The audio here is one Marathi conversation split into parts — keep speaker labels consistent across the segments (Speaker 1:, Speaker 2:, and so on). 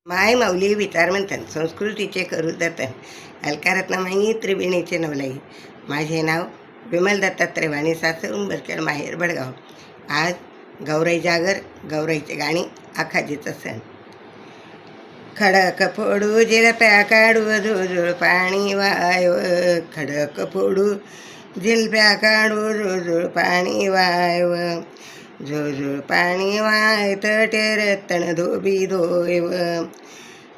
Speaker 1: माय माऊली विचार म्हणतात संस्कृतीचे करू जतन अलकारत्नमाई त्रिवेणीचे नवलाई. माझे नाव विमल दत्तात्रय वाणी, सासर उंबरखेड, माहेर बडगाव. आज गौराई जागर, गौराईचे गाणी, आखाजीचं सण. खडक फोडू जिलप्या काढू जुळजुळ पाणी वायव, खडक फोडू जिलप्या काढू जुळजुळ पाणी वायव, जुळजुळ पाणी वाय तटे रत्तण धोबी धोयव,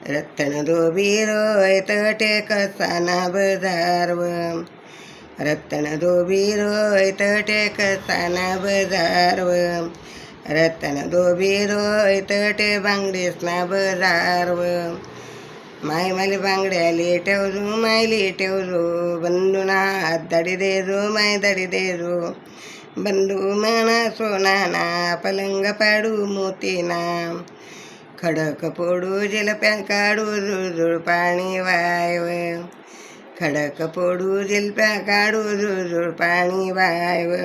Speaker 1: रत्तण धोबी रोय तटे कसाना बजारव, रत्तण धोबी रोय तटे कसाना बजारव, रत्तण धोबी रोय तटे बांगडेसना बजारव. माय माली बांगड्याली ठेवजो, मायली ठेवजो, बंधूना हात दडी देजो, माय दडी देजो, बंधू म्हणा सोनाना पलंग पाडू मोतीना, खडक फोडू जिलप्या काढू जुळजुळ पाणी वायव, खडक फोडू जिलप्या काढू जुळजुळ पाणी वायव,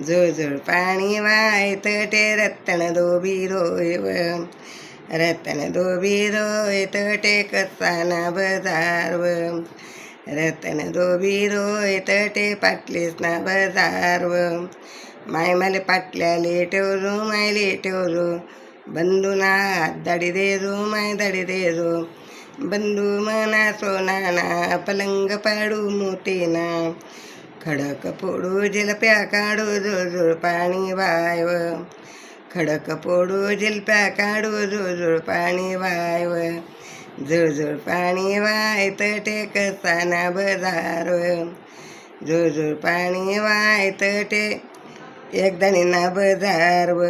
Speaker 1: जुळजुळ पाणी वाय तटे रत्तण धोबी रोयव, रत्तण धोबी रोय तटे कसाना बजारव, रत्तण धोबी रोय तटे पाटलीसना बजारव. माय माले पाटल्याले ठेवजो, मायले ठेवजो, बंधूना हात दडी देजो, माय दडी देजो, बंधू म्हणा सोनाना पलंग पाडू मोतीना, खडक फोडू जिलप्या काढू जुळजुळ पाणी वायव, खडक फोडू जिलप्या काढू जुळजुळ पाणी वायव, जुळजुळ पाणी वाय तटे कसाना बजारव, जुळजुळ पाणी वाय तटे एकदणीना बजारव.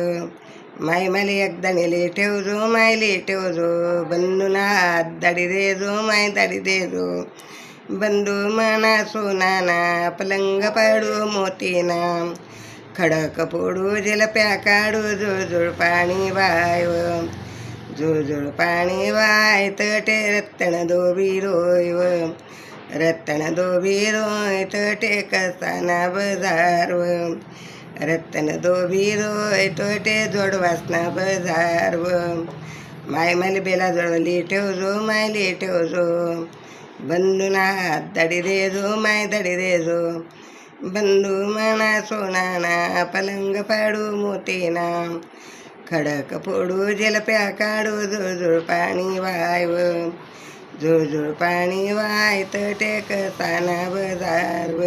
Speaker 1: माय माली एकदणीले ठेवजो, मायले ठेवजो, बंधूना हात दडी देजो, माय दडी देजो, बंधू म्हणा सोनाना पलंग पाडू मोतीना, खडक फोडू जिलप्या काढू जुळजुळ पाणी वायव, जुळजुळ पाणी वाय तटे रत्तण धोबी रोयव, रत्तण धोबी रोय तटे कसाना बजारव, रत्तण धोबी रोय तटे जोडवासना बजारव. माय माली बेला जोडवली ठेवजो, मायली ठेवजो, बंधूना हात दडी देजो, माय दडी देजो, बंधू म्हणा सोनाना पलंग पाडू मोतीना, खडक फोडू जिलप्या काढू जुळजुळ पाणी वायव, जुळजुळ पाणी वाय तटे कसाना बजारव,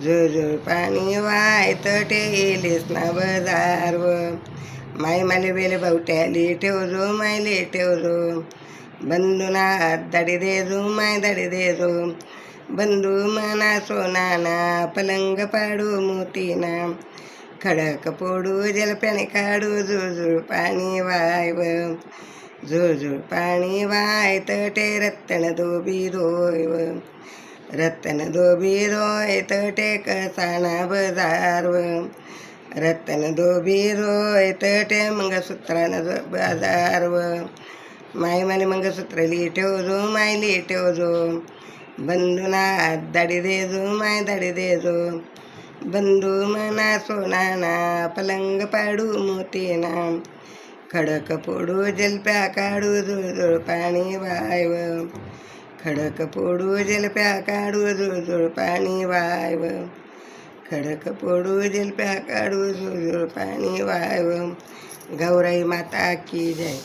Speaker 1: जुळजुळ पाणी वाय तटे इलिसना बजारव. माय माले बेले बावट्याली ठेवजो, मायले ठेवजो, बंधूना हात दडी देजो, माय दडी देजो, बंधू म्हणा सोनाना पलंग पाडू मोतीना, खडक फोडू जिलप्याने काढू जुळजुळ पाणी वायव, जुळजुळ पाणी वाय तटे रत्तण धोबी रोयव, रत्तण धोबी रोय तटे कसाना बजारव, रत्तण धोबी रोय तटे मंगळसूत्रानं बजारव. माय माली मंगळसूत्रली ठेवजो, मायली ठेवजो, बंधूना हात दडी देजो, माय दडी देजो, बंधू म्हणा सोनाना पलंग पाडू मोतीना, खडक फोडू जिलप्या काढू जुळजुळ पाणी वायव, खडक फोडू जिलप्या काढू जुळजुळ पाणी वायव, खडक फोडू जिलप्या काढू जुळजुळ पाणी वायव. गौराई माता की जय.